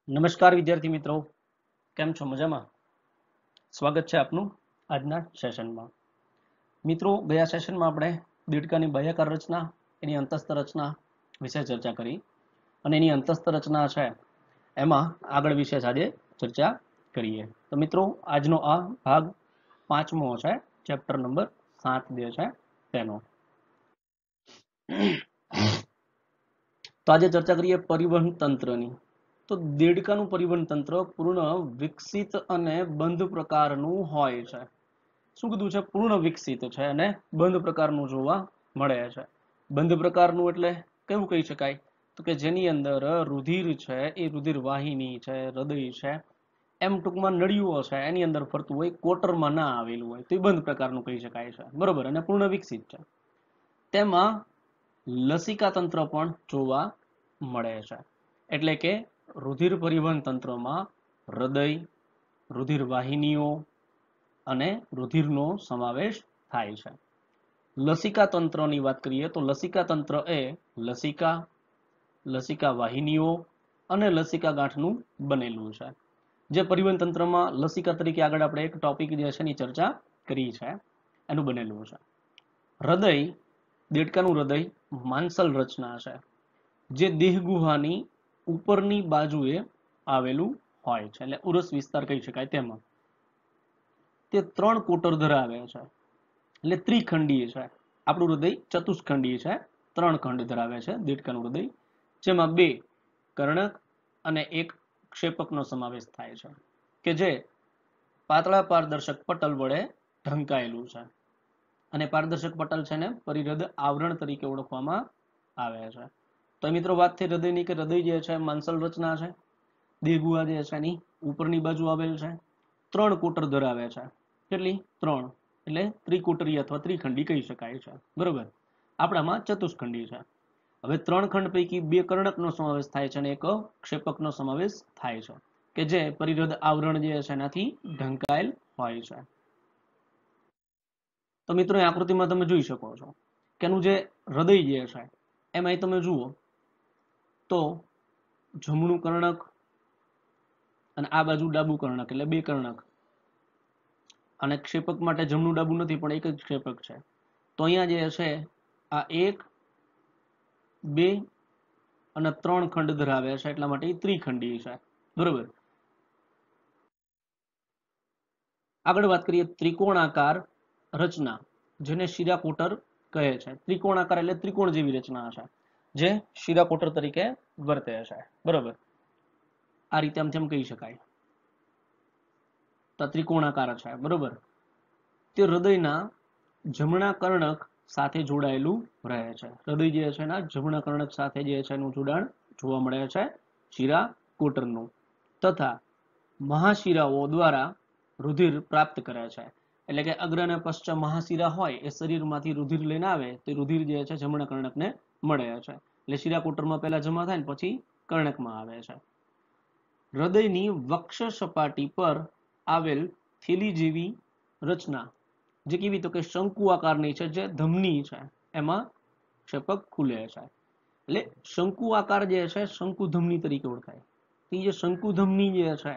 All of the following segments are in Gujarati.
નમસ્કાર વિદ્યાર્થી મિત્રો, કેમ છો? મજામાં? સ્વાગત છે આપનું આજના સેશનમાં. મિત્રો, ગયા સેશનમાં આપણે દેડકાની બાહ્યાકાર રચના, એની અંતસ્થ રચના વિશે ચર્ચા કરી અને એની અંતસ્થ રચના છે એમાં આગળ વિશે આજે ચર્ચા કરીએ. તો મિત્રો, આજનો આ ભાગ 5મો છે, ચેપ્ટર નંબર 7 જે છે તેનો. તો આજે ચર્ચા કરીએ પરિવહન તંત્રની. તો દેડકાનું પરિવહન તંત્ર પૂર્ણ વિકસિત અને બંધ પ્રકારનું હોય છે. શું કીધું છે? પૂર્ણ વિકસિત છે અને બંધ પ્રકારનું જોવા મળે છે. બંધ પ્રકારનું એટલે કેવું કહી શકાય? તો કે જેની અંદર રુધિર છે, એ રુધિર વાહિની છે, હૃદય છે, એમ ટૂંકમાં નળીઓ છે, એની અંદર ફરતું હોય, કોટરમાં ના આવેલું હોય, તો એ બંધ પ્રકારનું કહી શકાય છે. બરોબર. અને પૂર્ણ વિકસિત છે. તેમાં લસિકા તંત્ર પણ જોવા મળે છે. એટલે કે રુધિર પરિવહન તંત્રમાં હૃદય, રુધિર વાહિનીઓ અને રુધિરનો સમાવેશ થાય છે. લસિકા તંત્રની વાત કરીએ તો લસિકા તંત્ર એ લસિકા, લસિકા વાહિનીઓ અને લસિકા ગાંઠનું બનેલું છે. જે પરિવહન તંત્રમાં લસિકા તરીકે આગળ આપણે એક ટોપિક જે છે એની ચર્ચા કરી છે, એનું બનેલું છે. હૃદય, દેડકાનું હૃદય માંસલ રચના છે, જે દેહ ગુહાની ઉપરની બાજુએ આવેલું હોય છે, એટલે ઉરસ વિસ્તાર કહી શકાય. તેમાં તે 3 કોટર ધરાવે છે, એટલે ત્રિખંડીય છે. આપણું હૃદય ચતુષ્ખંડીય છે, 3 ખંડ ધરાવે છે દેડકાનું હૃદય, જેમાં 2 કર્ણક અને 1 ક્ષેપકનો સમાવેશ થાય છે, કે જે પાતળા પારદર્શક પટલ વડે ઢંકાયેલું છે. અને પારદર્શક પટલ છે ને પરિહૃદ આવરણ તરીકે ઓળખવામાં આવે છે. તો મિત્રો, વાત થઈ હૃદયની, કે હૃદય જે છે માંસલ રચના છે, દેહગુહા જે છે એની ઉપરની બાજુ આવેલ છે, 3 કોટર ધરાવે છે. કેટલી? 3. એટલે ત્રિકોટરી અથવા ત્રિખંડી કહી શકાય છે. બરોબર. આપણામાં ચતુષ્ખંડી છે. હવે 3 ખંડ પૈકી 2 કર્ણકનો સમાવેશ થાય છે અને 1 ક્ષેપકનો સમાવેશ થાય છે, કે જે પરિહૃદ આવરણ જે છે એનાથી ઢંકાયેલ હોય છે. તો મિત્રો, એ આકૃતિમાં તમે જોઈ શકો છો કે એનું જે હૃદય જે છે એમાં તમે જુઓ તો જમણું કર્ણક અને આ બાજુ ડાબુ કર્ણક, એટલે 2 કર્ણક. અને ક્ષેપક માટે જમણું ડાબુ નથી, પણ એક જ ક્ષેપક છે. તો અહીંયા જે છે આ 1, 2 અને 3 ખંડ ધરાવે છે, એટલા માટે ત્રિખંડી છે. બરોબર. આગળ વાત કરીએ ત્રિકોણાકાર રચના, જેને શિરાકોટર કહે છે. ત્રિકોણાકાર એટલે ત્રિકોણ જેવી રચના છે, જે શિરાકોટર તરીકે વર્તે છે. બરોબર. આ રીતે આમ કહી શકાય. તો ત્રિકોણાકાર છે. બરોબર. તે હૃદયના જમણા કર્ણક સાથે જોડાયેલું રહે છે. હૃદય જે છે એના જમણા કર્ણક સાથે જે છે એનું જોડાણ જોવા મળે છે શિરાકોટરનું, તથા મહાશિરાઓ દ્વારા રુધિર પ્રાપ્ત કરે છે. એટલે કે અગ્ર અને પશ્ચ મહાશિરા હોય એ શરીરમાંથી રુધિર લઈને આવે, તે રુધિર જે છે જમણા કર્ણકને મળે છે. એટલે શિરાકોટરમાં પહેલા જમા થાય ને પછી કર્ણકમાં આવે છે. હૃદયની વક્ષ સપાટી પર આવેલ થેલી જેવી રચના, જે કેવી? તો કે શંકુ આકારની છે, જે ધમની છે, એમાં ક્ષેપક ખુલે છે. એટલે શંકુ આકાર જે છે શંકુ ધમની તરીકે ઓળખાય. એ જે શંકુ ધમની જે છે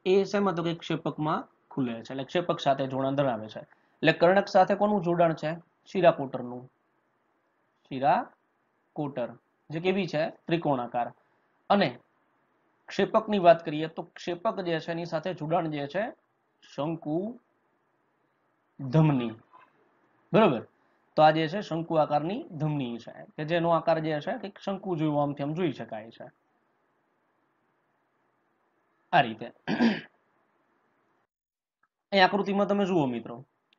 એ શેમાં? તો કે ક્ષેપકમાં ખુલે છે, એટલે ક્ષેપક સાથે જોડાણ ધરાવે છે. એટલે કર્ણક સાથે કોનું જોડાણ છે? શિરાકોટરનું. શિરાકોટર જે કેવી છે? ત્રિકોણાકાર. અને ક્ષેપકની વાત કરીએ તો ક્ષેપક જે છે એની સાથે જોડાણ જે છે શંકુ ધમની. બરોબર. તો આ જે છે શંકુ આકારની ધમની છે, કે જેનો આકાર જે છે કે શંકુ જેવો આમથી આમ જોઈ શકાય છે. આ રીતે અહીં આકૃતિમાં તમે જુઓ મિત્રો,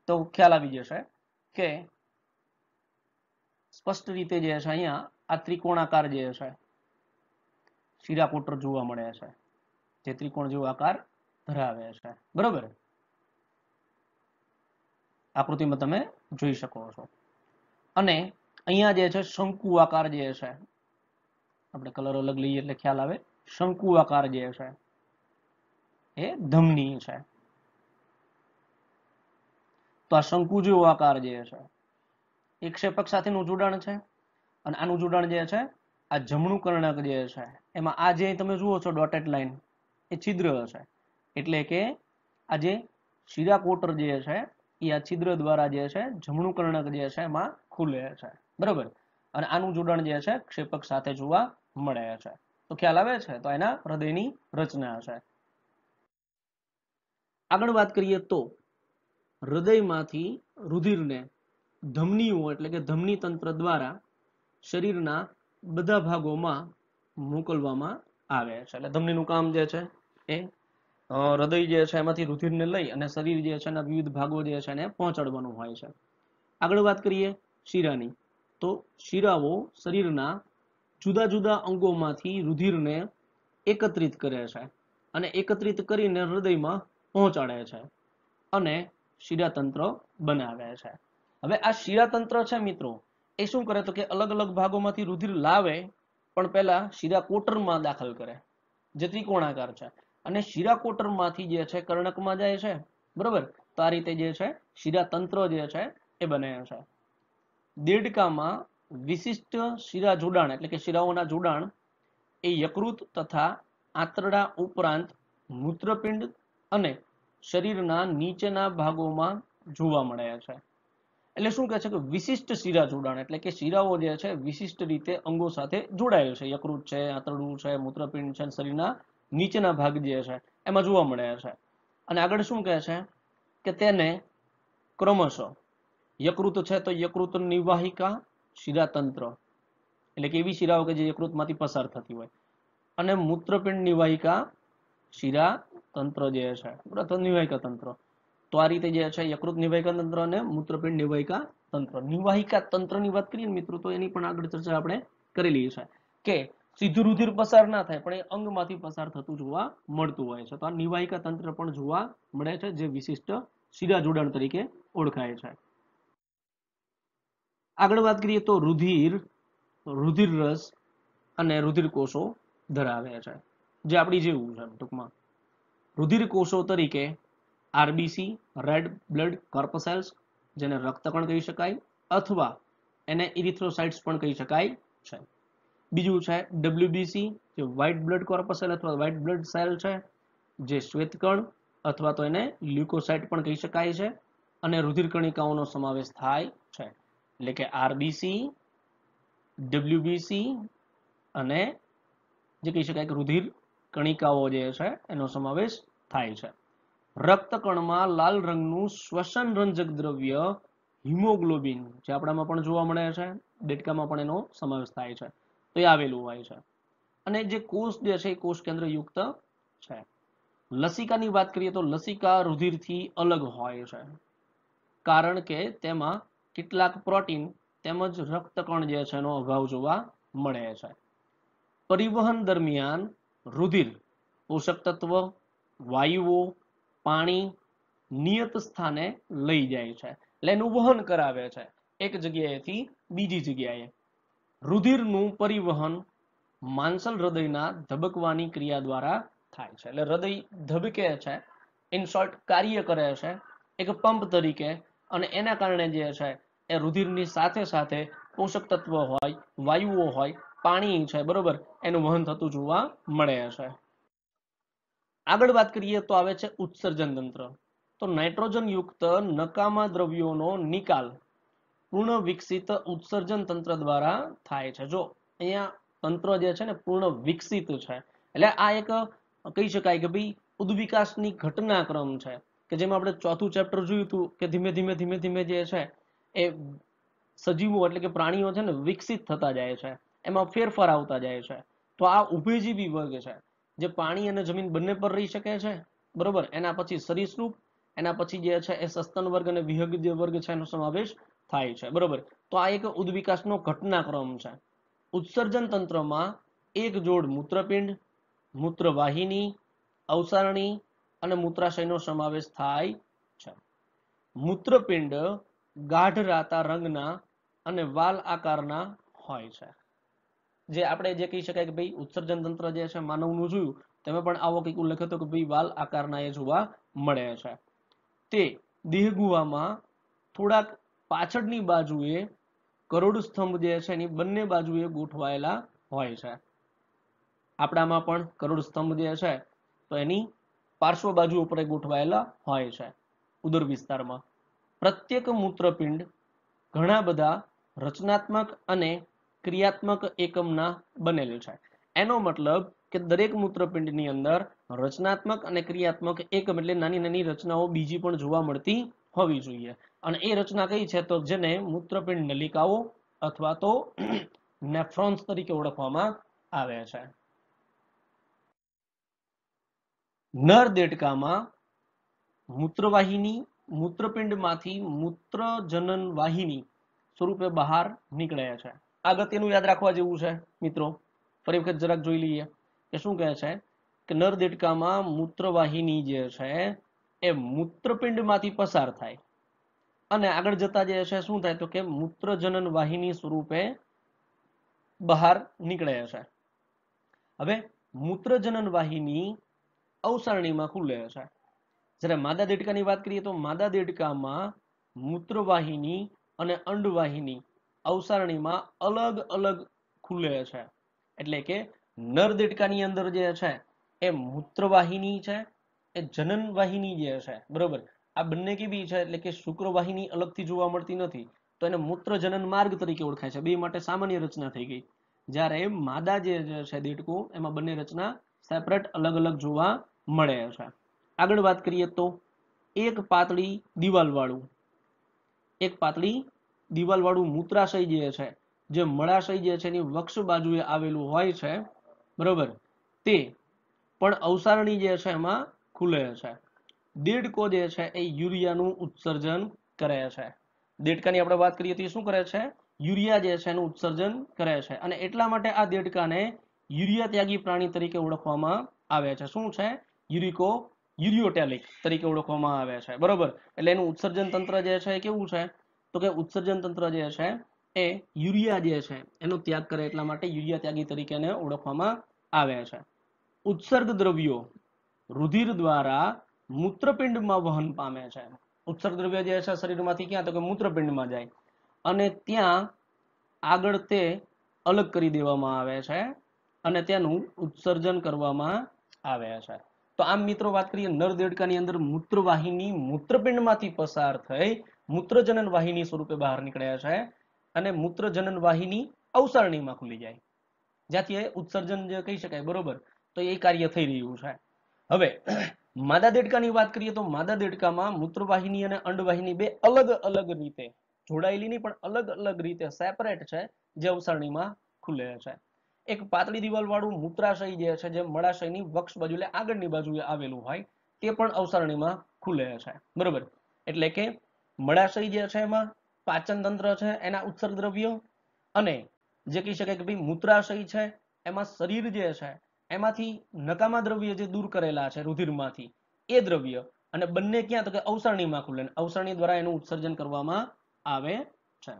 તો ખ્યાલ આવી જશે કે સ્પષ્ટ રીતે જે છે અહીંયા આ ત્રિકોણાકાર જે છે શિરાકોટર જોવા મળે છે, જે ત્રિકોણ જેવો આકાર ધરાવે છે. બરોબર. આકૃતિમાં તમે જોઈ શકો છો. અને અહીંયા જે છે શંકુ આકાર જે છે, આપણે કલર અલગ લઈએ એટલે ખ્યાલ આવે. શંકુ આકાર જે છે એ ધમની છે. તો આ શંકુ જેવો આકાર જે છે એ ક્ષેપક સાથેનું જોડાણ છે, અને આનું જોડાણ જે છે આ જમણું કર્ણક જે છે એમાં આ જે તમે જુઓ છો ડોટેડ લાઈન એ છિદ્ર હશે, એટલે કે આ જે શિરાકોટર જે છે એ આ છિદ્ર દ્વારા જે છે જમણું કર્ણક જે છે એમાં ખુલે છે, બરાબર. અને આનું જોડાણ જે છે ક્ષેપક સાથે જોવા મળે છે. તો ખ્યાલ આવે છે? તો એના હૃદયની રચના છે. આગળ વાત કરીએ તો હૃદયમાંથી રુધિરને ધમનીઓ એટલે કે ધમની તંત્ર દ્વારા શરીરના બધા ભાગોમાં મોકલવામાં આવે છે. એટલે ધમનીનું કામ જે છે એ હૃદય જે છે એમાંથી રુધિરને લઈ અને શરીર જે છે એના વિવિધ ભાગો જે છે એને પહોંચાડવાનું હોય છે. આગળ વાત કરીએ શિરાની, તો શિરાઓ શરીરના જુદા જુદા અંગોમાંથી રુધિરને એકત્રિત કરે છે અને એકત્રિત કરીને હૃદયમાં પહોંચાડે છે અને શિરાતંત્ર બનાવે છે. હવે આ શિરાતંત્ર છે મિત્રો, એ શું કરે તો કે અલગ અલગ ભાગોમાંથી રુધિર લાવે, પણ પહેલા શિરાકોટરમાં દાખલ કરે, જે ત્રિકોણાકાર છે, અને શિરાકોટરમાંથી જે છે કર્ણકમાં જાય છે, બરોબર. તો આ રીતે જે છે શિરાતંત્ર જે છે એ બને છે. દેડકામાં વિશિષ્ટ શિરા જોડાણ એટલે કે શિરાઓના જોડાણ એ યકૃત તથા આંતરડા ઉપરાંત મૂત્રપિંડ અને શરીરના નીચેના ભાગોમાં જોવા મળે છે. એટલે શું કહે છે કે વિશિષ્ટ શિરા જોડાણ એટલે કે શિરાઓ જે છે વિશિષ્ટ રીતે અંગો સાથે જોડાયેલ છે. યકૃત છે, આંતરડું છે, મૂત્રપિંડ છે, શરીરના નીચેના ભાગ જે છે એમાં જોવા મળે છે. અને આગળ શું કહે છે કે તેને ક્રમશઃ યકૃત છે તો યકૃત નિવાહિકા શિરાતંત્ર એટલે કે એવી શિરાઓ કે જે યકૃતમાંથી પસાર થતી હોય, અને મૂત્રપિંડ નિવાહિકા શિરાતંત્ર જે છે નિવાહિકા તંત્ર. તો આ રીતે જે છે યકૃત નિવાહિકા તંત્ર અને મૂત્રપિંડ નિવાહિકા તંત્ર. નિવાહિકા તંત્રની વાત કરીએ ને મિત્રો, તો એની પણ આગળ ચર્ચા આપણે કરેલી છે કે સીધું રુધિર પસાર ના થાય પણ એ અંગમાંથી પસાર થતું જોવા મળતું હોય છે. તો આ નિવાહિકા તંત્ર પણ જોવા મળે છે, જે વિશિષ્ટ શિરા જોડાણ તરીકે ઓળખાય છે. આગળ વાત કરીએ તો રુધિર, રુધિર રસ અને રુધિર કોષો ધરાવે છે, જે આપણી જેવું છે ટૂંકમાં. રુધિર કોષો તરીકે આરબીસી રેડ બ્લડ કોર્પસેલ્સ, જેને રક્તકણ કહી શકાય, અથવા એને ઇરિથ્રોસાઇટ્સ પણ કહી શકાય છે. બીજું છે ડબ્લ્યુબીસી, જે વ્હાઇટ બ્લડ કોર્પસેલ અથવા વ્હાઇટ બ્લડ સેલ છે, જે શ્વેતકણ અથવા તો એને લ્યુકોસાઇટ પણ કહી શકાય છે. અને રુધિર કણિકાઓનો સમાવેશ થાય છે, એટલે કે આરબીસી, ડબ્લ્યુબીસી અને જે કહી શકાય કે રુધિર કણિકાઓ જે છે એનો સમાવેશ થાય છે. રક્તકણમાં લાલ રંગનું શ્વસન રંજક દ્રવ્ય હિમોગ્લોબિન, જે આપણામાં પણ જોવા મળે છે, દેડકામાં પણ એનો સમાવેશ થાય છે, તો એ આવેલું હોય છે. અને જે કોષ જે છે એ કોષ કેન્દ્ર યુક્ત છે. લસિકાની વાત કરીએ તો લસિકા રુધિરથી અલગ હોય છે, કારણ કે તેમાં કેટલાક પ્રોટીન તેમજ રક્તકણ જે છે એનો અભાવ જોવા મળે છે. પરિવહન દરમિયાન રુધિર પોષક તત્વ, વાયુઓ, પાણી નિયત સ્થાને લઈ જાય છે, એટલે એનું વહન કરાવે છે એક જગ્યાએથી બીજી જગ્યાએ. રુધિરનું પરિવહન માંસલ હૃદયના ધબકવાની ક્રિયા દ્વારા થાય છે. એટલે હૃદય ધબકે છે, ઇન શોર્ટ કાર્ય કરે છે એક પંપ તરીકે, અને એના કારણે જે છે એ રુધિરની સાથે સાથે પોષક તત્વ હોય, વાયુઓ હોય, પાણી છે, બરોબર, એનું વહન થતું જોવા મળે છે. આગળ વાત કરીએ તો આવે છે ઉત્સર્જન તંત્ર. તો નાઇટ્રોજન યુક્ત નકામા દ્રવ્યોનો નિકાલ પૂર્ણ વિકસિત ઉત્સર્જન તંત્ર દ્વારા થાય છે. જો અહીંયા તંત્ર જે છે ને પૂર્ણ વિકસિત છે, એટલે આ એક કહી શકાય કે ભાઈ ઉદ્વિકાસની ઘટનાક્રમ છે, કે જેમાં આપણે ચોથું ચેપ્ટર જોયું હતું કે ધીમે ધીમે ધીમે ધીમે જે છે એ સજીવો એટલે કે પ્રાણીઓ છે ને વિકસિત થતા જાય છે, એમાં ફેરફાર આવતા જાય છે. તો આ ઉભયજીવી વર્ગ છે, જે પાણી અને જમીન બંને પર રહી શકે છે, બરોબર. એના પછી સરીસૃપ, એના પછી જે છે એ સસ્તન વર્ગ અને વિહગ જે વર્ગ છે એનો સમાવેશ થાય છે, બરોબર. તો આ એક ઉદ્વિકાસનો ઘટનાક્રમ છે. ઉત્સર્જન તંત્રમાં એક જોડ મૂત્રપિંડ, મૂત્રવાહિની, અવસારણી અને મૂત્રાશયનો સમાવેશ થાય છે. મૂત્રપિંડ ગાઢ રાતા રંગના અને વાલ આકારના હોય છે. જે આપણે જે કહી શકાય કે ભાઈ ઉત્સર્જન તંત્ર જે છે માનવનું જોયું, તેમાં પણ આવો કંઈક ઉલ્લેખ હતો કે ભાઈ વાલ આકારના એ જોવા મળે છે. તે દેહગુહામાં થોડાક પાછળની બાજુએ કરોડ સ્તંભ જે છે એની બંને બાજુએ ગોઠવાયેલા હોય છે. આપણામાં પણ કરોડ સ્તંભ જે છે તો એની પાર્શ્વ બાજુ ઉપર ગોઠવાયેલા હોય છે ઉદર વિસ્તારમાં. પ્રત્યેક મૂત્રપિંડ ઘણા બધા રચનાત્મક અને ક્રિયાત્મક એકમના બનેલ છે. એનો મતલબ કે દરેક મૂત્રપિંડની અંદર રચનાત્મક અને ક્રિયાત્મક એકમ એટલે નાની નાની રચનાઓ બીજી પણ જોવા મળતી હોવી જોઈએ. અને એ રચના કઈ છે તો જેને મૂત્રપિંડ નલિકાઓ અથવા તો નેફ્રોન્સ તરીકે ઓળખવામાં આવે છે. નર દેડકામાં મૂત્રવાહિની મૂત્રપિંડમાંથી મૂત્રજનન વાહિની સ્વરૂપે બહાર નીકળે છે. અગત્યનું યાદ રાખવા જેવું છે મિત્રો. ફરી વખત જરાક જોઈ લઈએ કે શું કહે છે કે નર દેડકામાં મૂત્રવાહિની જે છે એ મૂત્રપિંડમાંથી પસાર થાય અને આગળ જતા જે છે શું થાય તો કે મૂત્રજનન વાહિની સ્વરૂપે બહાર નીકળે છે. હવે મૂત્રજનન વાહિની અવસારણીમાં ખુલે છે. જ્યારે માદા દેડકાની વાત કરીએ તો માદા દેડકામાં મૂત્રવાહિની અને અંડવાહિની અવસારણીમાં અલગ અલગ ખુલે છે. એટલે કે નર દેડકાની અંદર જે છે એ મૂત્રવાહિની છે, એ જનન વાહિની જે છે બરોબર, આ બંને કેવી છે એટલે કે શુક્રવાહિની અલગથી જોવા મળતી નથી, તો એને મૂત્રજનન માર્ગ તરીકે ઓળખાય છે. બે માટે સામાન્ય રચના થઈ ગઈ. જ્યારે માદા જે છે દેડકું એમાં બંને રચના સેપરેટ અલગ અલગ જોવા મળે છે. આગળ વાત કરીએ તો એક પાતળી દિવાલવાળું મૂત્રાશય જે છે, જે મળાશય જે છે એની વક્ષ બાજુએ આવેલું હોય છે બરોબર, તે પણ અવસારણી જે છે એમાં ખુલે છે. દેડકો જે છે એ યુરિયાનું ઉત્સર્જન કરે છે. દેડકાની આપણે વાત કરીએ તો શું કરે છે? યુરિયા જે છે એનું ઉત્સર્જન કરે છે. અને એટલા માટે આ દેડકાને યુરિયા ત્યાગી પ્રાણી તરીકે ઓળખવામાં આવે છે. શું છે? યુરિયોટેલિક તરીકે ઓળખવામાં આવે છે બરોબર. એટલે એનું ઉત્સર્જન તંત્ર જે છે એ કેવું છે તો કે ઉત્સર્જન તંત્ર જે છે એ યુરિયા જે છે એનો ત્યાગ કરે, એટલા માટે યુરિયા ત્યાગી તરીકે એને ઓળખવામાં આવે છે. ઉત્સર્ગ દ્રવ્યો રુધિર દ્વારા મૂત્રપિંડમાં વહન પામે છે. ઉત્સર્ગ દ્રવ્ય જે છે શરીરમાંથી ક્યાં તો કે મૂત્રપિંડમાં જાય અને ત્યાં આગળ તે અલગ કરી દેવામાં આવે છે અને તેનું ઉત્સર્જન કરવામાં આવે છે. તો આમ મિત્રો વાત કરીએ નર દેડકાની અંદર મૂત્રવાહિની મૂત્રપિંડમાંથી પસાર થઈ મૂત્રજનન વાહિની સ્વરૂપે બહાર નીકળે છે અને મૂત્રજનન વાહિની અવસારણીમાં ખુલી જાય, જ્યાંથી ઉત્સર્જન જે કહી શકાય બરોબર, તો એ કાર્ય થઈ રહ્યું છે. હવે માદા દેડકાની વાત કરીએ તો માદા દેડકામાં મૂત્રવાહિની અને અંડવાહિની બે અલગ અલગ રીતે જોડાયેલી નહીં પણ અલગ અલગ રીતે સેપરેટ છે, જે અવસારણીમાં ખુલે છે. એક પાતળી દિવાલ વાળું મૂત્રાશય જે છે, જે મળાશયની વક્ષ બાજુ એટલે આગળની બાજુએ આવેલું હોય, તે પણ અવસારણીમાં ખુલે છે બરોબર. એટલે કે મળાશય જે છે એમાં પાચન તંત્ર છે એના ઉત્સર્ગ દ્રવ્યો, અને જે કહી શકાય કે ભાઈ મૂત્રાશય છે એમાં શરીર જે છે એમાંથી નકામા દ્રવ્ય જે દૂર કરેલા છે રુધિરમાંથી એ દ્રવ્ય, અને બંને ક્યાં તો કે અવસારણીમાં ખુલે, અવસારણી દ્વારા એનું ઉત્સર્જન કરવામાં આવે છે.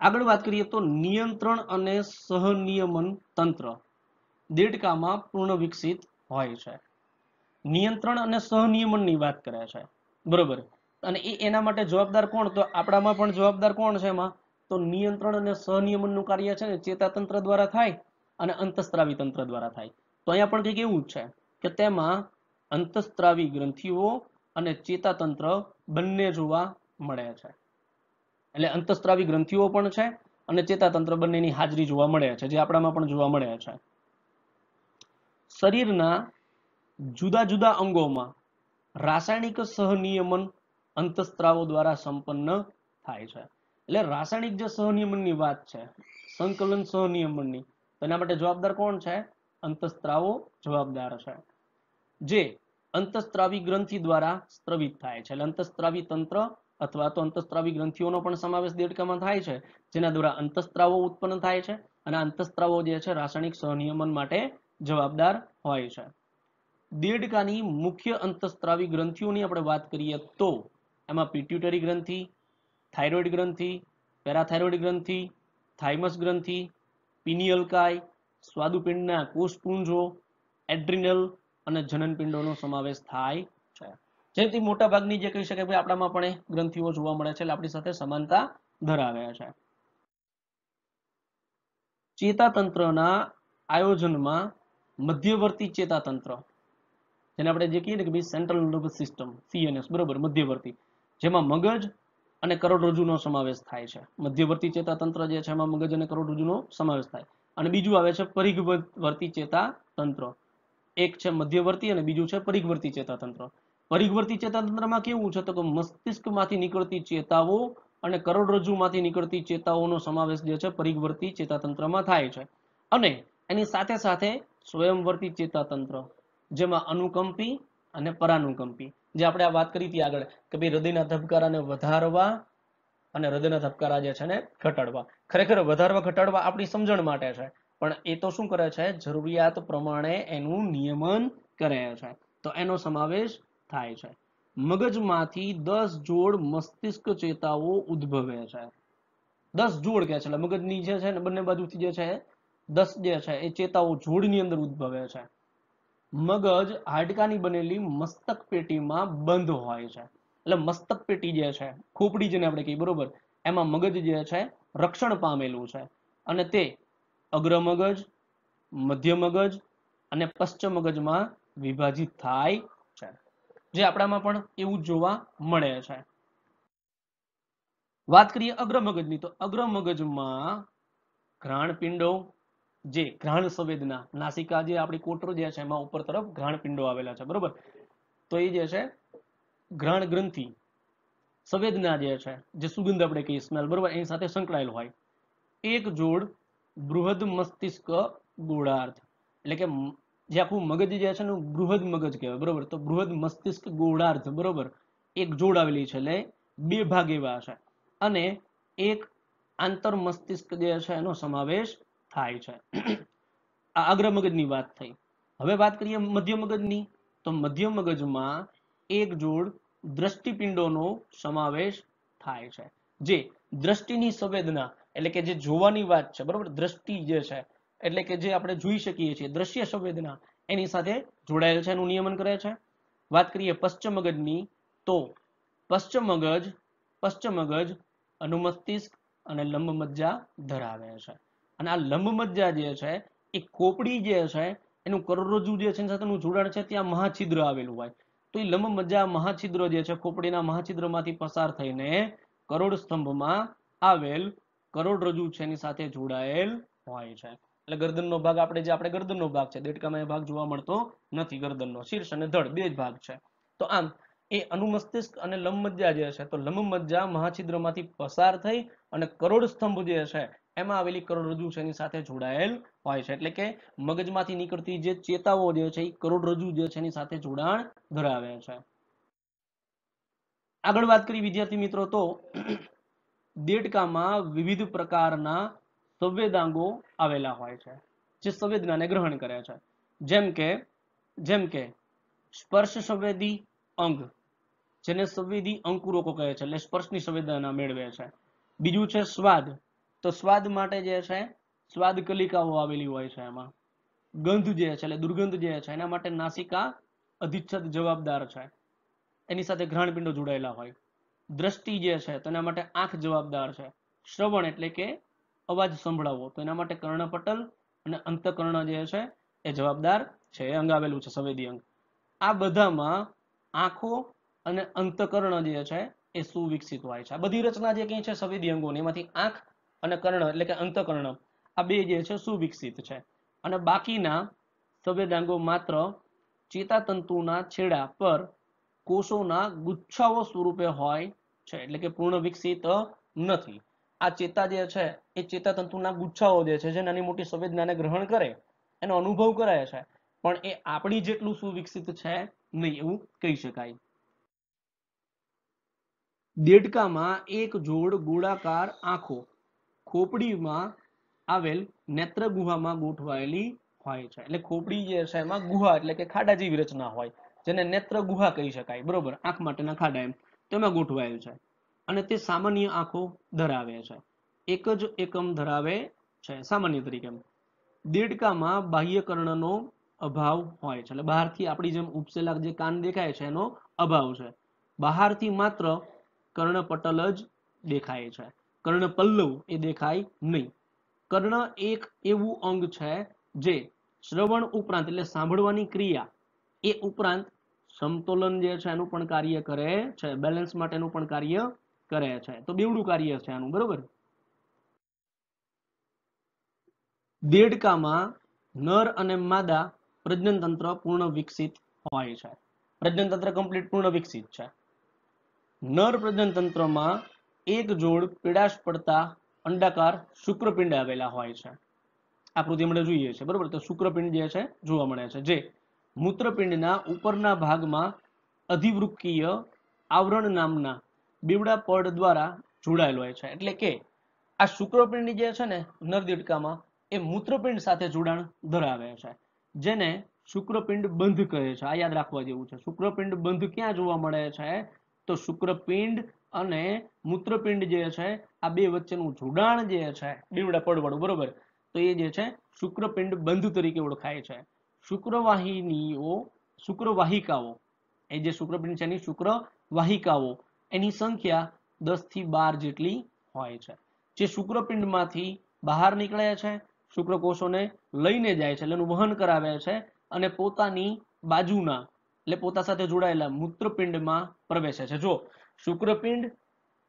આગળ વાત કરીએ તો નિયંત્રણ અને સહનિયમન તંત્ર દેડકામાં પૂર્ણ વિકસિત હોય છે. નિયંત્રણ અને સહનિયમનની વાત કરે છે બરોબર. અને એના માટે જવાબદાર કોણ? તો આપણામાં પણ જવાબદાર કોણ છે એમાં? તો નિયંત્રણ અને સહનિયમનનું કાર્ય છે ને ચેતાતંત્ર દ્વારા થાય અને અંતસ્ત્રાવી તંત્ર દ્વારા થાય. તો અહીંયા પણ કંઈક એવું જ છે કે તેમાં અંતસ્ત્રાવી ગ્રંથિઓ અને ચેતાતંત્ર બંને જોવા મળે છે. એટલે અંતસ્ત્રાવી ગ્રંથિઓ પણ છે અને ચેતાતંત્ર બંનેની હાજરી જોવા મળે છે, જે આપણામાં પણ જોવા મળે છે. શરીરના જુદા જુદા અંગોમાં રાસાયણિક સહનિયમન અંતસ્ત્રાવો દ્વારા સંપન્ન થાય છે. એટલે રાસાયણિક જે સહનિયમનની વાત છે, સંકલન સહનિયમનની, તેના માટે જવાબદાર કોણ છે? અંતસ્ત્રાવો જવાબદાર છે, જે અંતસ્ત્રાવી ગ્રંથિ દ્વારા સ્ત્રવિત થાય છે. એટલે અંતસ્ત્રાવી તંત્ર અથવા તો અંતસ્ત્રાવી ગ્રંથિઓનો પણ સમાવેશ દેડકામાં થાય છે, જેના દ્વારા અંતસ્ત્રાવો ઉત્પન્ન થાય છે અને અંતસ્ત્રાવો જે છે રાસાયણિક સહનિયમન માટે જવાબદાર હોય છે. દેડકાની મુખ્ય અંતસ્ત્રાવી ગ્રંથિઓની આપણે વાત કરીએ તો એમાં પિટ્યુટરી ગ્રંથિ, થાઇરોઇડ ગ્રંથિ, પેરાથાઇરોઇડ ગ્રંથિ, થાઇમસ ગ્રંથિ, પિનિયલ કાય, સ્વાદુપિંડના કોષપુંજો, એડ્રિનલ અને જનનપિંડોનો સમાવેશ થાય છે. જેથી મોટા ભાગની જે કહી શકાય આપણામાં પણ ગ્રંથિઓ જોવા મળે છે, એટલે આપણી સાથે સમાનતા ધરાવે છે. ચેતાતંત્રના આયોજનમાં મધ્યવર્તી ચેતાતંત્ર, જેને આપણે જે કહીએ ને કે ભાઈ સેન્ટ્રલ નર્વસ સિસ્ટમ, CNS, બરોબર, મધ્યવર્તી, જેમાં મગજ અને કરોડરજ્જુનો સમાવેશ થાય છે. મધ્યવર્તી ચેતાતંત્ર જે છે એમાં મગજ અને કરોડરજ્જુનો સમાવેશ થાય. અને બીજું આવે છે પરિઘવર્તી ચેતાતંત્ર. એક છે મધ્યવર્તી અને બીજું છે પરિઘવર્તી ચેતાતંત્ર. પરિઘવર્તી ચેતાતંત્રમાં કેવું છે તો કે મસ્તિષ્કમાંથી નીકળતી ચેતાઓ અને કરોડરજ્જુમાંથી નીકળતી ચેતાઓનો સમાવેશ જે છે પરિઘવર્તી ચેતાતંત્રમાં થાય છે. અને એની સાથે સાથે સ્વયંવર્તી ચેતાતંત્ર, જેમાં અનુકંપી અને પરાનુકંપી, જે આપણે આ વાત કરી હતી આગળ કે ભાઈ હૃદયના ધબકારાને વધારવા અને હૃદયના ધબકારા જે છે ને ઘટાડવા. ખરેખર વધારવા ઘટાડવા આપણી સમજણ માટે છે, પણ એ તો શું કરે છે, જરૂરિયાત પ્રમાણે એનું નિયમન કરે છે. તો એનો સમાવેશ થાય છે. મગજમાંથી 10 જોડ મસ્તિષ્ક ચેતાઓ ઉદ્ભવે છે. 10 જોડ કે છે, એટલે મગજની જે છે ને બંને બાજુથી જે છે 10 જે છે એ ચેતાઓ જોડની અંદર ઉદ્ભવે છે. મગજ હાડકાની બનેલી મસ્તક પેટીમાં બંધ હોય છે. એટલે મસ્તક પેટી જે છે, ખોપડી જેને આપણે કહીએ, બરોબર, એમાં મગજ જે છે રક્ષણ પામેલું છે. અને તે અગ્ર મગજ, મધ્ય મગજ અને પશ્ચિમ મગજમાં વિભાજિત થાય છે. જે આપણામાં પણ એવું જોવા મળે છે. વાત કરીએ અગ્ર મગજની, તો અગ્ર મગજમાં ઘ્રાણપિંડો, જે ઘ્રાણ સંવેદના, નાસિકા જે આપણી કોટરો જે છે એમાં ઉપર તરફ ઘ્રાણપિંડો આવેલા છે, બરોબર, તો એ જે છે ઘ્રાણ ગ્રંથિ સંવેદના જે છે, જે સુગંધ આપણે કહીએ સ્મેલ, બરોબર, એની સાથે સંકળાયેલ હોય. એક જોડ બૃહદ મસ્તિષ્ક ગોળાર્ધ, એટલે કે જે આખું મગજ જે છે ને બૃહદ મગજ કહેવાય, બરોબર, તો બૃહદ મસ્તિષ્ક ગોળાર્ધ, બરોબર, એક જોડ આવેલી છે, એટલે 2 ભાગ એવા છે. અને એક આંતર મસ્તિષ્ક જે છે એનો સમાવેશ થાય છે. આ અગ્ર મગજની વાત થઈ. હવે વાત કરીએ મધ્ય મગજની, તો મધ્ય મગજમાં એક જોડ દ્રષ્ટિપિંડોનો સમાવેશ થાય છે. જે દ્રષ્ટિની સંવેદના, એટલે કે જે જોવાની વાત છે, બરોબર, દ્રષ્ટિ જે છે એટલે કે જે આપણે જોઈ શકીએ છીએ, દ્રશ્ય સંવેદના, એની સાથે જોડાયેલ છે, એનું નિયમન કરે છે. વાત કરીએ પશ્ચિમ મગજની, તો પશ્ચિમ મગજ અનુમસ્તિષ્ક અને લંબ મજ્જા ધરાવે છે. અને આ લંબ મજ્જા જે છે એ ખોપડી જે છે એનું કરોડરજ્જુ જે છે એની સાથેનું જોડાણ છે, ત્યાં મહાછિદ્ર આવેલું હોય. તો એ લંબ મજ્જા મહાછિદ્ર જે છે, ખોપડીના મહાછિદ્રમાંથી પસાર થઈને કરોડ સ્તંભમાં આવેલ કરોડરજ્જુ છે એની સાથે જોડાયેલ હોય છે. એટલે ગરદનનો ભાગ, આપણે ગરદનનો ભાગ છે, દેડકામાં એ ભાગ જોવા મળતો નથી. ગરદનનો શીર્ષ અને ધડ 2 જ ભાગ છે. તો આમ એ અનુમસ્તિષ્ક અને લંબ મજ્જા જે છે, તો લંબ મજ્જા મહાછિદ્રમાંથી પસાર થઈ અને કરોડ સ્તંભ જે છે એમાં આવેલી કરોડરજ્જુ છે એની સાથે જોડાયેલ હોય છે. એટલે કે મગજમાંથી નીકળતી જે ચેતાઓ જે છે એ કરોડરજ્જુ જે છે એની સાથે જોડાણ ધરાવે છે. આગળ વાત કરી વિદ્યાર્થી મિત્રો, તો દેડકામાં વિવિધ પ્રકારના સંવેદાંગો આવેલા હોય છે, જે સંવેદનાને ગ્રહણ કરે છે. જેમ કે સ્પર્શ સંવેદી અંગ, જેને સંવેદી અંકુરકો કહે છે, એટલે સ્પર્શની સંવેદના મેળવે છે. બીજું છે સ્વાદ, તો સ્વાદ માટે જે છે સ્વાદ કલિકાઓ આવેલી હોય છે. એમાં ગંધ જે છે એટલે દુર્ગંધ જે છે એના માટે નાસિકા અધિચ્છદ જવાબદાર છે, એની સાથે ઘ્રાણપિંડો જોડાયેલા હોય. દ્રષ્ટિ જે છે તો એના માટે આંખ જવાબદાર છે. શ્રવણ એટલે કે અવાજ સંભળાવવો, તો એના માટે કર્ણપટલ અને અંતકર્ણ જે છે એ જવાબદાર છે, એ અંગ આવેલું છે, સંવેદી અંગ. આ બધામાં આંખો અને અંતકર્ણ જે છે એ સુવિકસિત હોય છે. આ બધી રચના જે કઈ છે સંવેદી અંગોની, એમાંથી આંખ અને કર્ણ એટલે કે અંતકર્ણ, આ બે જે છે સુવિકસિત છે. અને બાકીના સંવેદાંગો માત્ર ચેતાતંતુના છેડા પર કોષોના ગુચ્છાઓ સ્વરૂપે હોય છે, એટલે કે પૂર્ણ વિકસિત નથી. આ ચેતા જે છે એ ચેતાતંતુના ગુચ્છાઓ જે છે, જે નાની મોટી સંવેદનાને ગ્રહણ કરે, એનો અનુભવ કરે છે, પણ એ આપણી જેટલું સુવિકસિત છે નહીં, એવું કહી શકાય. દેડકામાં એક જોડ ગોળાકાર આંખો ખોપડીમાં આવેલ નેત્ર ગુહામાં ગોઠવાયેલી હોય છે. એટલે ખોપડી જે છે એમાં ગુહા એટલે કે ખાડા જેવી રચના હોય, જેને નેત્ર ગુહા કહી શકાય, બરોબર, આંખ માટેના ખાડા, એમ તેમાં ગોઠવાયેલ છે. અને તે સામાન્ય આંખો ધરાવે છે, એક જ એકમ ધરાવે છે સામાન્ય તરીકે. દેડકામાં બાહ્યકર્ણનો અભાવ હોય છે, એટલે બહારથી આપણી જેમ ઉપસેલા જે કાન દેખાય છે એનો અભાવ છે. બહારથી માત્ર કર્ણપટલ જ દેખાય છે, કર્ણપલ્લવ એ દેખાય નહીં. કર્ણ એક એવું અંગ છે જે શ્રવણ ઉપરાંત એટલે સાંભળવાની ક્રિયા એ ઉપરાંત સમતોલન જે છે એનું પણ કાર્ય કરે છે, બેલેન્સ માટેનું પણ કાર્ય કરે છે. તો બેવડું કાર્ય છે આનું, બરોબર. દેડકામાં નર અને માદા પ્રજનન તંત્ર પૂર્ણ વિકસિત હોય છે. પ્રજનન તંત્ર કમ્પ્લીટ પૂર્ણ વિકસિત છે. નર પ્રજનન તંત્રમાં એક જોડ પીડાશ પડતા અંડાકાર શુક્રપિંડ આવેલા હોય છે. આકૃતિ આપણે જોઈએ છે, બરોબર. તો શુક્રપિંડ જે છે જોવા મળે છે, જે મૂત્રપિંડના ઉપરના ભાગમાં અધિવૃક્કીય આવરણ નામના બીવડા પડ દ્વારા જોડાયેલો હોય છે. એટલે કે આ શુક્રપિંડ જે છે ને નર દેડકામાં એ મૂત્રપિંડ સાથે જોડાણ ધરાવે છે, જેને શુક્રપિંડ બંધ કહે છે. આ યાદ રાખવા જેવું છે. શુક્રપિંડ બંધ ક્યાં જોવા મળે છે? તો શુક્રપિંડ અને મૂત્રપિંડ જે છે આ બે વચ્ચેનું જોડાણ જે છે બીવડા પડવાળું, બરોબર, તો એ જે છે શુક્રપિંડ બંધ તરીકે ઓળખાય છે. શુક્રવાહિકાઓ એ જે શુક્રપિંડ છે એની શુક્રવાહિકાઓ એની સંખ્યા 10 થી 12 જેટલી હોય છે, જે શુક્રપિંડમાંથી બહાર નીકળે છે, શુક્રકોષોને લઈને જાય છે, એટલે એનું વહન કરાવે છે અને પોતાની બાજુના એટલે પોતા સાથે જોડાયેલા મૂત્રપિંડમાં પ્રવેશે છે. જો શુક્રપિંડ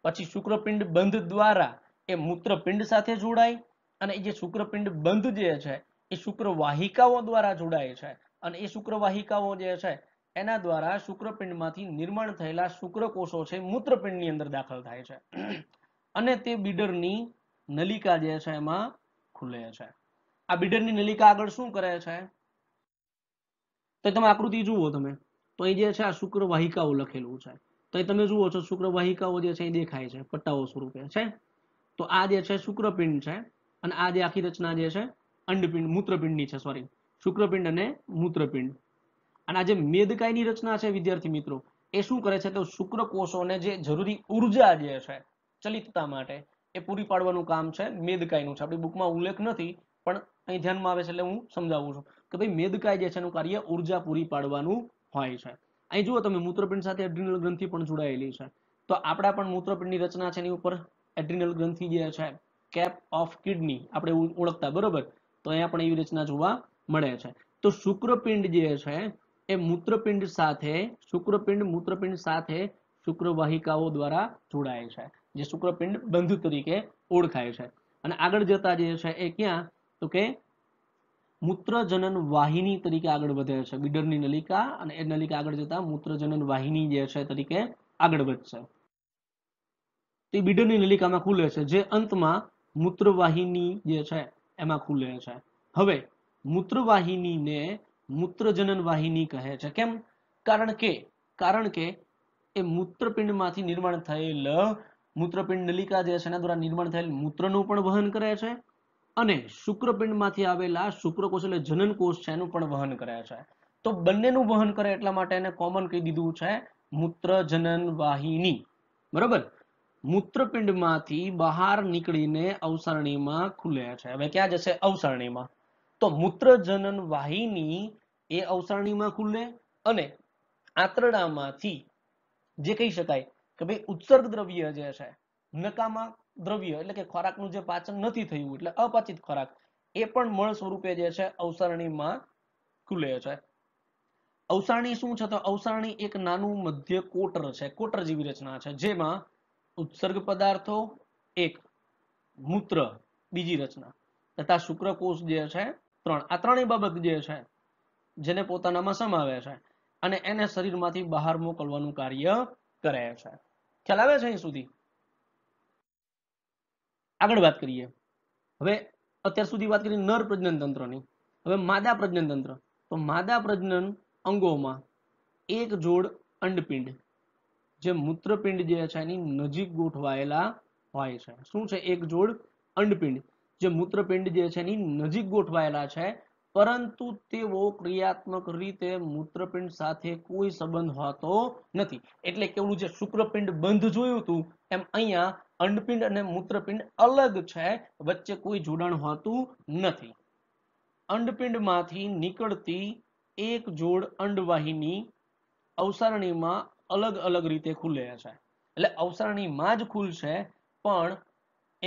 પછી શુક્રપિંડ બંધ દ્વારા એ મૂત્રપિંડ સાથે જોડાય અને એ જે શુક્રપિંડ બંધ જે છે એ શુક્રવાહિકાઓ દ્વારા જોડાય છે અને એ શુક્રવાહિકાઓ જે છે એના દ્વારા શુક્રપિંડમાંથી નિર્માણ થયેલા શુક્રકોષો છે મૂત્રપિંડની અંદર દાખલ થાય છે અને તે બીડરની નલિકા જે છે એમાં ખુલે છે. આ બીડરની નલિકા આગળ શું કરે છે? તો તમે આકૃતિ જુઓ, તમે તો એ જે છે આ શુક્રવાહિકાઓ લખેલું છે, તો એ તમે જુઓ છો શુક્રવાહિકાઓ જે છે એ દેખાય છે પટ્ટાઓ સ્વરૂપે છે. તો આ જે છે શુક્રપિંડ છે અને આ જે આખી રચના જે છે અંડપિંડ મૂત્રપિંડની છે, સોરી, શુક્રપિંડ અને મૂત્રપિંડ. અને આ જે મેદકાયની રચના છે વિદ્યાર્થી મિત્રો, એ શું કરે છે તો શુક્રકોષોને જે જરૂરી ઉર્જા જે છે ચલિતતા માટે એ પૂરી પાડવાનું કામ છે મેદકાયનું છે. આપણી બુકમાં ઉલ્લેખ નથી પણ અહીં ધ્યાનમાં આવે છે એટલે હું સમજાવું છું કે ભાઈ મેદકાય જે છે એનું કાર્ય ઉર્જા પૂરી પાડવાનું હોય છે. અહીં જુઓ તમે મૂત્રપિંડ સાથે એડ્રિનલ ગ્રંથિ પણ જોડાયેલી છે. તો આપણા પણ મૂત્રપિંડની રચના છે એની ઉપર એડ્રિનલ ગ્રંથિ જે છે કેપ ઓફ કિડની આપણે ઓળખતા, બરોબર, તો અહીંયા પણ એવી રચના જોવા મળે છે. તો શુક્રપિંડ જે છે એ મૂત્રપિંડ મૂત્રપિંડ સાથે શુક્રવાહિકાઓ દ્વારા જોડાય છે, જે શુક્રપિંડ બંધ તરીકે ઓળખાય છે. અને આગળ જતા જે છે એ ક્યાં તો કે મૂત્રજનન વાહિની તરીકે આગળ વધે છે. બીડરની નલિકા અને એ નલિકા આગળ જતા મૂત્રજનન વાહિની જે છે તરીકે આગળ વધશે. તે બીડરની નલિકામાં ખુલે છે, જે અંતમાં મૂત્રવાહિની જે છે એમાં ખુલે છે. હવે મૂત્રવાહિનીને મૂત્રજનન વાહિની કહે છે. કેમ? કારણ કે એ મૂત્રપિંડમાંથી નિર્માણ થયેલ મૂત્રપિંડ નલિકા જે છે એના દ્વારા નિર્માણ થયેલ મૂત્રનું પણ વહન કરે છે અને શુક્રપિંડમાંથી આવેલા શુક્રકોષ એટલે જનનકોષ છે એનું પણ વહન કરે છે. તો બંનેનું વહન કરે એટલા માટે એને કોમન કહી દીધું છે મૂત્રજનન વાહિની, બરોબર. મૂત્રપિંડમાંથી બહાર નીકળીને અવસારણીમાં ખુલે છે. હવે ક્યાં જશે? અવસારણીમાં. તો મૂત્રજનન વાહિની એ અવસારણીમાં ખુલે અને આંતરડામાંથી જે કહી શકાય કે ભાઈ ઉત્સર્ગ દ્રવ્ય જે છે નકામા દ્રવ્ય એટલે કે ખોરાકનું જે પાચન નથી થયું એટલે અપાચિત ખોરાક એ પણ મળ સ્વરૂપે જે છે અવસારણીમાં ખુલે છે. અવસારણી શું છે? તો અવસારણી એક નાનું મધ્ય કોટર છે, કોટર જેવી રચના છે, જેમાં ઉત્સર્ગ પદાર્થો એક, મૂત્ર બીજી રચના તથા શુક્રકોષ જે છે 3, આ ત્રણેય બાબત જે છે જેને પોતાનામાં સમાવે છે અને એને શરીરમાંથી બહાર મોકલવાનું કાર્ય કરે છે. ખ્યાલ આવે છે અહીં સુધી? આગળ વાત કરીએ. હવે અત્યાર સુધી વાત કરી નર પ્રજનન તંત્રની. હવે માદા પ્રજનન તંત્ર. તો માદા પ્રજનન અંગોમાં એક જોડ અંડપિંડ જે મૂત્રપિંડ જે છે એની નજીક ગોઠવાયેલા હોય છે. શું છે? એક જોડ અંડપિંડ જે મૂત્રપિંડ જે છે એની નજીક ગોઠવાયેલા છે, પરંતુ તેઓ ક્રિયાત્મક રીતે મૂત્રપિંડ સાથે કોઈ સંબંધ હોતો નથી. એટલે કેવું છે? શુક્રપિંડ બંધ જોયું હતું એમ અહીંયા અંડપિંડ અને મૂત્રપિંડ અલગ છે, વચ્ચે કોઈ જોડાણ હોતું નથી. અંડપિંડમાંથી નીકળતી એક જોડ અંડવાહિની અવસારણીમાં અલગ અલગ રીતે ખુલે છે. એટલે અવસારણીમાં જ ખુલશે પણ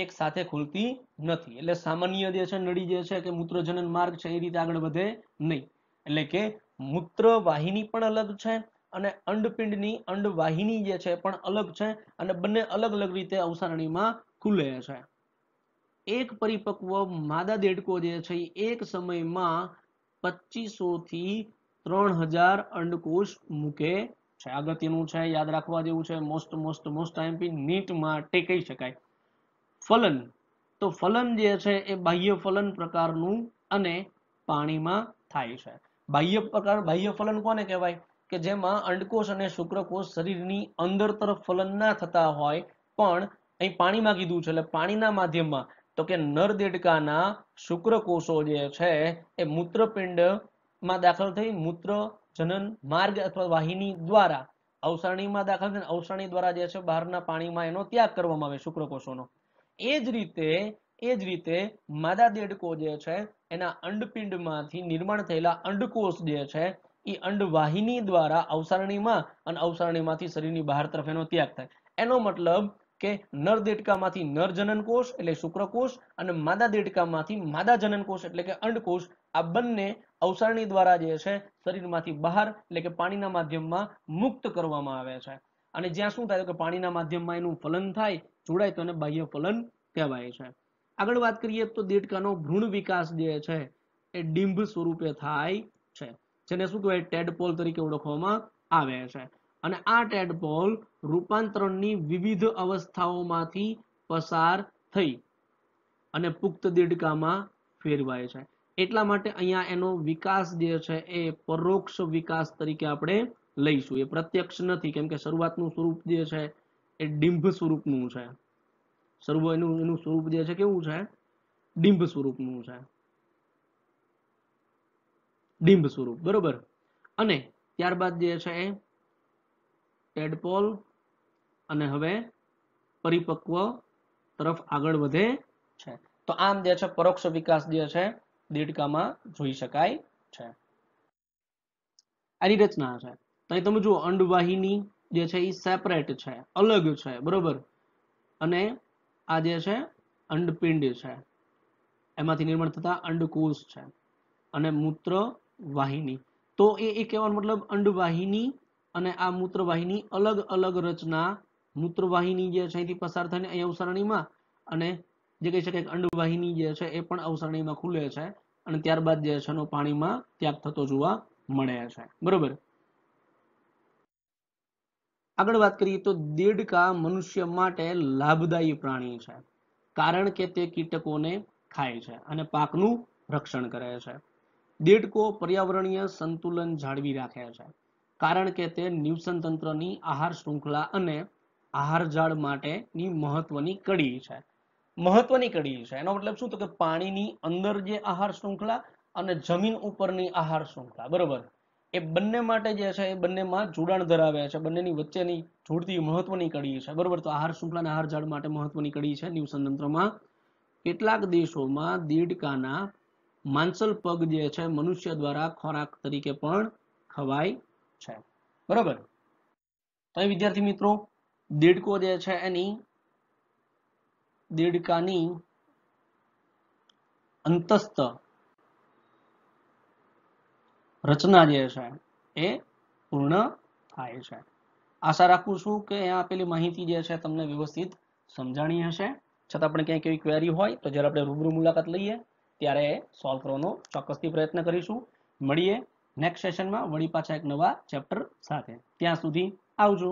એક સાથે ખુલતી નથી. એટલે સામાન્ય જે છે નળી જે છે કે મૂત્રજનન માર્ગ છે એ રીતે આગળ વધે નહીં. એટલે કે મૂત્ર વાહિની પણ અલગ છે અને અંડપિંડની અંડવાહિની જે છે પણ અલગ છે અને બંને અલગ અલગ રીતે અવસારણીમાં ખુલે છે. એક પરિપક્વ માદા દેડકો જે છે એ એક સમયમાં 2500 થી 3000 અંડકોષ મૂકે છે. અગત્યનું છે, યાદ રાખવા જેવું છે. મોસ્ટ આઈએમપી નીટ માટે કહી શકાય. ફલન, તો ફલન જે છે એ બાહ્ય ફલન પ્રકારનું અને પાણીમાં થાય છે. બાહ્ય ફલન કોને કહેવાય? કે જેમાં અંડકોષ અને શુક્રકોષ શરીરની અંદર તરફ ફલન ના થતા હોય પણ અહીં પાણીમાં કીધું છે એટલે પાણીના માધ્યમમાં, તો કે નર દેડકાના શુક્રકોષો જે છે એ મૂત્રપિંડમાં દાખલ થઈ મૂત્ર જનન માર્ગ અથવા વાહિની દ્વારા અવસારણીમાં દાખલ થઈને અવસારણી દ્વારા જે છે બહારના પાણીમાં એનો ત્યાગ કરવામાં આવે શુક્રકોષોનો. એ જ રીતે માદા દેડકો જે છે એના અંડપિંડમાંથી નિર્માણ થયેલા અંડકોષ જે છે એ અંડવાહિની દ્વારા અવસારણીમાં અને અવસારણીમાંથી શરીરની બહાર તરફ એનો ત્યાગ થાય. એનો મતલબ કે નર દેડકામાંથી નર જનનકોષ એટલે શુક્રકોષ અને માદા દેડકામાંથી માદા જનનકોષ એટલે કે અંડકોષ, આ બંને અવસારણી દ્વારા જે છે શરીરમાંથી બહાર એટલે કે પાણીના માધ્યમમાં મુક્ત કરવામાં આવે છે. અને જ્યાં શું થાય કે પાણીના માધ્યમમાં એનું ફલન થાય, જોડાય તો એને બાહ્ય ફલન કહેવાય છે. આગળ વાત કરીએ તો દેડકાનો ભ્રૂણ વિકાસ જે છે એ ડિંભ સ્વરૂપે થાય છે, જેને શું કહેવાય? ટેડપોલ તરીકે ઓળખવામાં આવે છે. અને આ ટેડપોલ રૂપાંતરણની વિવિધ અવસ્થાઓમાંથી પસાર થઈ અને પુખ્ત દેડકામાં ફેરવાય છે. એટલા માટે અહીંયા એનો વિકાસ જે છે એ પરોક્ષ વિકાસ તરીકે આપણે લઈશું. એ પ્રત્યક્ષ નથી, કેમ કે શરૂઆતનું સ્વરૂપ જે છે એ ડિંભ સ્વરૂપનું છે. એનું સ્વરૂપ જે છે કેવું છે? ડિંભ સ્વરૂપનું છે. ડિંભ સ્વરૂપ, બરોબર. અને ત્યારબાદ જે છે એ ટેડપોલ અને હવે પરિપક્વ તરફ આગળ વધે છે. તો આમ જે છે પરોક્ષ વિકાસ જે છે દેડકામાં જોઈ શકાય છે. આની રચના છે. તો તમે જુઓ અંડવાહિની જે છે એ સેપરેટ છે, અલગ છે, બરોબર. અને આ જે છે અંડપિંડ છે, એમાંથી નિર્માણ થતા અંડકોષ છે અને મૂત્ર વાહિની. તો એ કહેવાનો મતલબ અંડવાહિની અને આ મૂત્રવાહિની અલગ અલગ રચના. મૂત્રવાહિની જે છે અહીંથી પસાર થઈને અહીં અવસારણીમાં, અને જે કહી શકાય અંડવાહિની જે છે એ પણ અવસારણીમાં ખુલે છે અને ત્યારબાદ જે છે એનો પાણીમાં ત્યાગ થતો જોવા મળે છે, બરોબર. આગળ વાત કરીએ તો દેડકા મનુષ્ય માટે લાભદાયી પ્રાણી છે, કારણ કે તે કીટકોને ખાય છે અને પાકનું રક્ષણ કરે છે. દેડકો પર્યાવરણીય સંતુલન જાળવી રાખે છે, કારણ કે તે નિવસન તંત્રની આહાર શૃંખલા અને આહાર જાળ માટેની મહત્વની કડી છે. એનો મતલબ શું? તો કે પાણીની અંદર જે આહાર શૃંખલા અને જમીન ઉપરની આહાર શૃંખલા, બરોબર, એ બંને માટે જે છે એ બંનેમાં જોડાણ ધરાવે છે. બંનેની વચ્ચેની જોડતી મહત્વની કડી છે, બરોબર. તો આહાર શૃંખલા અને આહાર જાળ માટે મહત્વની કડી છે નિવસન તંત્રમાં. કેટલાક દેશોમાં દેડકાના માંસલ પગ જે છે મનુષ્ય દ્વારા ખોરાક તરીકે પણ ખવાય છે, બરોબર. તો વિદ્યાર્થી મિત્રો, દેડકો જે છે એની દેડકાની અંતસ્થ રચના જે છે એ પૂર્ણ થાય છે. આશા રાખું છું કે આપેલી માહિતી જે છે તમને વ્યવસ્થિત સમજાણી હશે. છતાં પણ ક્યાંક એવી ક્વેરી હોય તો જ્યારે આપણે રૂબરૂ મુલાકાત લઈએ ત્યારે સોલ્વ કરવાનો ચોક્કસથી પ્રયત્ન કરીશું. મળીએ નેક્સ્ટ સેશનમાં વળી પાછા એક નવા ચેપ્ટર સાથે. ત્યાં સુધી આવજો.